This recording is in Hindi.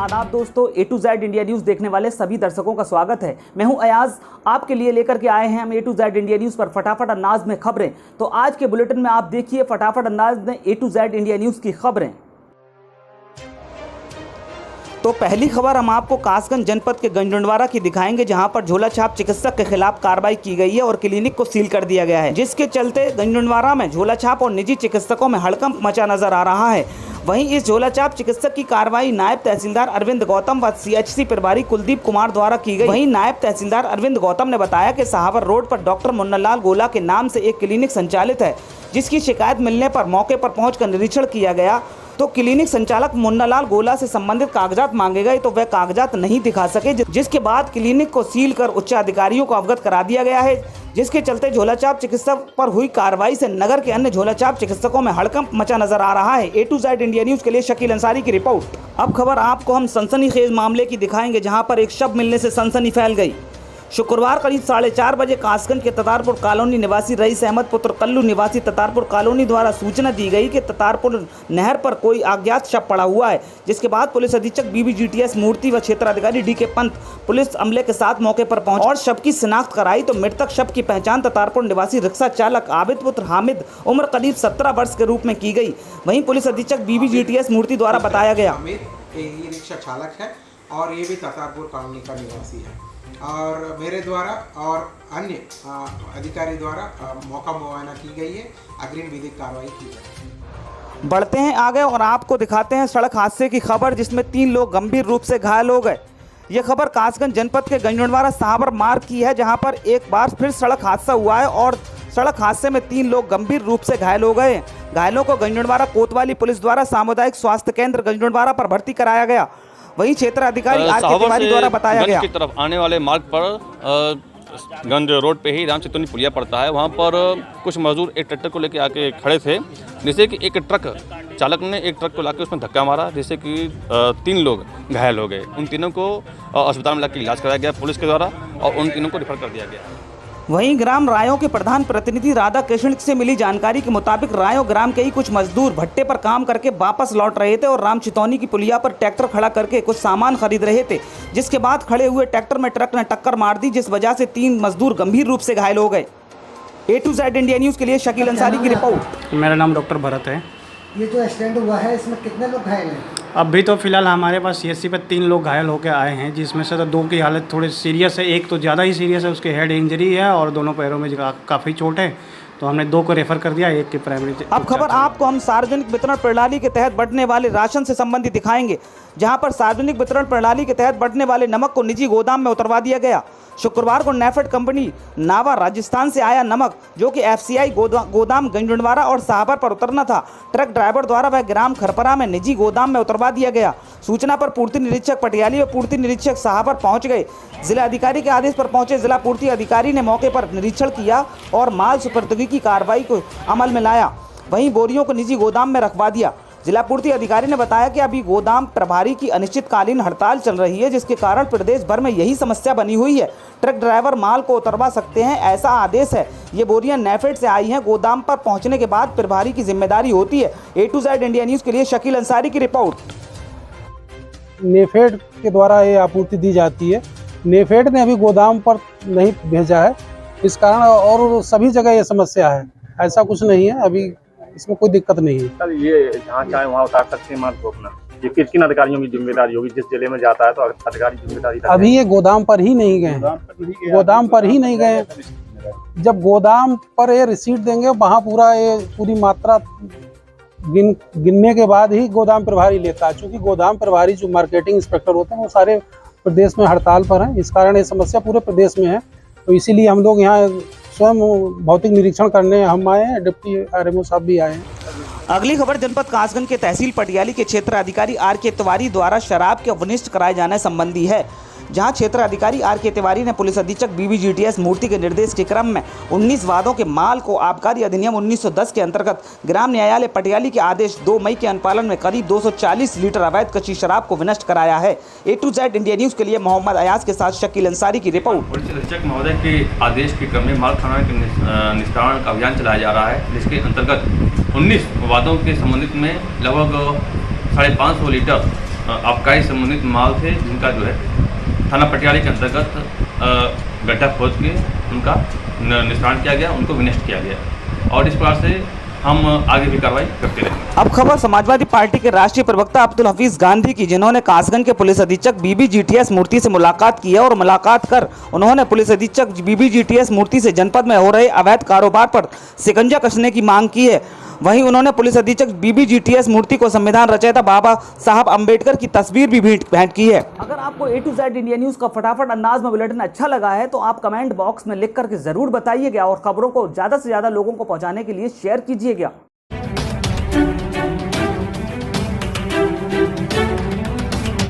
आदाब दोस्तों, A to Z India news देखने वाले सभी दर्शकों का स्वागत है। मैं हूं अयाज, आपके लिए लेकर के आए हैं हम A to Z India news पर फटाफट अंदाज में खबरें। तो आज के बुलेटिन में आप देखिए फटाफट अंदाज में A to Z India news की खबरें। तो पहली खबर हम आपको कासगंज जनपद के गंजडवारा की दिखाएंगे, जहां पर झोला छाप चिकित्सक के खिलाफ कार्रवाई की गई है और क्लिनिक को सील कर दिया गया है, जिसके चलते गंजडवारा में झोला छाप और निजी चिकित्सकों में हड़कंप मचा नजर आ रहा है। वहीं इस झोला छाप चिकित्सक की कार्रवाई नायब तहसीलदार अरविंद गौतम व CHC प्रभारी कुलदीप कुमार द्वारा की गई। वहीं नायब तहसीलदार अरविंद गौतम ने बताया कि सहावर रोड पर डॉक्टर मुन्नालाल गोला के नाम से एक क्लिनिक संचालित है, जिसकी शिकायत मिलने पर मौके पर पहुंचकर निरीक्षण किया गया तो क्लिनिक संचालक मुन्नालाल गोला से संबंधित कागजात मांगे गए तो वह कागजात नहीं दिखा सके, जिसके बाद क्लिनिक को सील कर उच्च अधिकारियों को अवगत करा दिया गया है, जिसके चलते झोलाछाप चिकित्सक पर हुई कार्रवाई से नगर के अन्य झोलाछाप चिकित्सकों में हड़कंप मचा नजर आ रहा है। A to Z India news के लिए शकील अंसारी की रिपोर्ट। अब खबर आपको हम सनसनीखेज मामले की दिखाएंगे, जहां पर एक शव मिलने से सनसनी फैल गई। शुक्रवार करीब 4:30 बजे कासगंज के ततारपुर कॉलोनी निवासी रईस अहमद पुत्र कल्लू निवासी ततारपुर कॉलोनी द्वारा सूचना दी गई कि ततारपुर नहर पर कोई अज्ञात शव पड़ा हुआ है, जिसके बाद पुलिस अधीक्षक BBGTS मूर्ति व क्षेत्राधिकारी DK पंत पुलिस अमले के साथ मौके पर पहुंचे और शव की शिनाख्त कराई। तो मृतक शव की पहचान ततारपुर निवासी रिक्शा चालक आबिद पुत्र हामिद उम्र करीब 17 वर्ष के रूप में की गई। वहीं पुलिस अधीक्षक BBGTS मूर्ति द्वारा बताया गया रिक्शा चालक है और ये भी ततारपुर कॉलोनी का निवासी है और मेरे द्वारा और अन्य अधिकारी द्वारा मौका मुआयना की गई है, अग्रिम विधिक कार्रवाई की जाएगी। बढ़ते हैं आगे और आपको दिखाते हैं सड़क हादसे की खबर, जिसमें 3 लोग गंभीर रूप से घायल हो गए। यह खबर कासगंज जनपद के गंजडवारा साबर मार्ग की है, जहां पर एक बार फिर सड़क हादसा हुआ है और सड़क हादसे में 3 लोग गंभीर रूप से घायल हो गए। घायलों को गंजडवारा कोतवाली पुलिस द्वारा सामुदायिक स्वास्थ्य केंद्र गंजडवारा पर भर्ती कराया गया। वहीं क्षेत्र अधिकारी RK तिवारी द्वारा बताया गया की तरफ आने वाले मार्ग पर गंज रोड पे ही राम चेतनी पुलिया पड़ता है, वहाँ पर कुछ मजदूर एक ट्रैक्टर को लेकर आके खड़े थे, जिससे कि एक ट्रक चालक ने एक ट्रक को लाकर उसमें धक्का मारा, जिससे कि 3 लोग घायल हो गए। उन तीनों को अस्पताल में लाकर इलाज कराया गया पुलिस के द्वारा और उन तीनों को रिफर कर दिया गया। वहीं ग्राम रायों के प्रधान प्रतिनिधि राधा कृष्ण से मिली जानकारी के मुताबिक रायों ग्राम के ही कुछ मजदूर भट्टे पर काम करके वापस लौट रहे थे और राम चितौनी की पुलिया पर ट्रैक्टर खड़ा करके कुछ सामान खरीद रहे थे, जिसके बाद खड़े हुए ट्रैक्टर में ट्रक ने टक्कर मार दी, जिस वजह से 3 मजदूर गंभीर रूप से घायल हो गए। A to Z India news के लिए शकील अंसारी की रिपोर्ट। मेरा नाम डॉक्टर भरत है। ये जो एक्सीडेंट हुआ है इसमें कितने लोग घायल हैं? अभी तो फिलहाल हमारे पास CHC पर 3 लोग घायल होकर आए हैं, जिसमें से तो 2 की हालत थोड़ी सीरियस है, एक तो ज़्यादा ही सीरियस है, उसके हेड इंजरी है और दोनों पैरों में काफ़ी चोट है, तो हमने 2 को रेफर कर दिया, एक की प्राइमरी। अब खबर आपको हम सार्वजनिक वितरण प्रणाली के तहत बढ़ने वाले राशन से संबंधित दिखाएंगे, जहां पर सार्वजनिक वितरण प्रणाली के तहत बढ़ने वाले नमक को निजी गोदाम में उतरवा दिया गया। शुक्रवार को नेफेड कंपनी नावा राजस्थान से आया नमक, जो कि FCI गोदाम गंजडवारा और साहबर पर उतरना था, ट्रक ड्राइवर द्वारा वह ग्राम खरपरा में निजी गोदाम में उतरवा दिया गया। सूचना पर पूर्ति निरीक्षक पटियाली व पूर्ति निरीक्षक साहबर पहुंच गए। जिला अधिकारी के आदेश पर पहुंचे जिला पूर्ति अधिकारी ने मौके पर निरीक्षण किया और माल सुपुर्दगी की कार्रवाई को अमल में लाया। वहीं बोरियों को निजी गोदाम में रखवा दिया। जिला पूर्ति अधिकारी ने बताया कि अभी गोदाम प्रभारी की अनिश्चितकालीन हड़ताल चल रही है, जिसके कारण प्रदेश भर में यही समस्या बनी हुई है। ट्रक ड्राइवर माल को उतरवा सकते हैं, ऐसा आदेश है। ये बोरियां नेफेड से आई हैं। गोदाम पर पहुंचने के बाद प्रभारी की जिम्मेदारी होती है। A to Z India news के लिए शकील अंसारी की रिपोर्ट। नेफेड के द्वारा ये आपूर्ति दी जाती है। नेफेड ने अभी गोदाम पर नहीं भेजा है, इस कारण और सभी जगह ये समस्या है, ऐसा कुछ नहीं है, अभी इसमें कोई दिक्कत नहीं है। सर ये जहाँ चाहे वहाँ उतार सकते हैं माल को अपना, ये किन अधिकारियों की जिम्मेदारी होगी? जिस जिले में जाता है तो अधिकारी जिम्मेदारी। अभी ये गोदाम पर ही नहीं गए, गोदाम पर ही नहीं गए। जब गोदाम पर ये रिसीट देंगे, वहाँ पूरी मात्रा गिनने के बाद ही गोदाम प्रभारी लेता है, क्योंकि गोदाम प्रभारी जो मार्केटिंग इंस्पेक्टर होते हैं वो सारे प्रदेश में हड़ताल पर हैं, इस कारण ये समस्या पूरे प्रदेश में है। तो इसीलिए हम लोग यहाँ स्वयं भौतिक निरीक्षण करने हम आए हैं, डिप्टी RMO साहब भी आए हैं। अगली खबर जनपद कासगंज के तहसील पटियाली के क्षेत्र अधिकारी RK तिवारी द्वारा शराब के अवनिष्ट कराए जाने संबंधी है, जहां क्षेत्र अधिकारी RK तिवारी ने पुलिस अधीक्षक BBGTS मूर्ति के निर्देश के क्रम में 19 वादों के माल को आबकारी अधिनियम 1910 के अंतर्गत ग्राम न्यायालय पटियाली के आदेश 2 मई के अनुपालन में करीब 240 लीटर अवैध कच्ची शराब को विनष्ट कराया है। A to Z India news के लिए मोहम्मद अयाज के साथ शकील अंसारी की रिपोर्ट। पुलिस अधीक्षक महोदय के आदेश के क्रम में माल खाना के निस्तारण का अभियान चलाया जा रहा है, जिसके अंतर्गत 19 वादों के संबंधित में लगभग 550 लीटर आबकारी संबंधित माल थे, जिनका जो है थाना पटियाला के अंतर्गत गड्ढा खोद के उनका निस्तारण किया गया, उनको विनष्ट किया गया और इस प्रकार से हम आगे भी कार्रवाई करते रहेंगे। अब खबर समाजवादी पार्टी के राष्ट्रीय प्रवक्ता अब्दुल हफीज गांधी की, जिन्होंने कासगंज के पुलिस अधीक्षक बीबी जीटीएस मूर्ति से मुलाकात की है और मुलाकात कर उन्होंने पुलिस अधीक्षक बीबी जीटीएस मूर्ति से जनपद में हो रहे अवैध कारोबार पर शिकंजा कसने की मांग की है। वहीं उन्होंने पुलिस अधीक्षक बीबी जीटीएस मूर्ति को संविधान रचयिता बाबा साहब अंबेडकर की तस्वीर भी भेंट की है। अगर आपको A to Z India news का फटाफट अंदाज में बुलेटिन अच्छा लगा है तो आप कमेंट बॉक्स में लिख करके जरूर बताइएगा और खबरों को ज़्यादा से ज़्यादा लोगों को पहुंचाने के लिए शेयर कीजिएगा।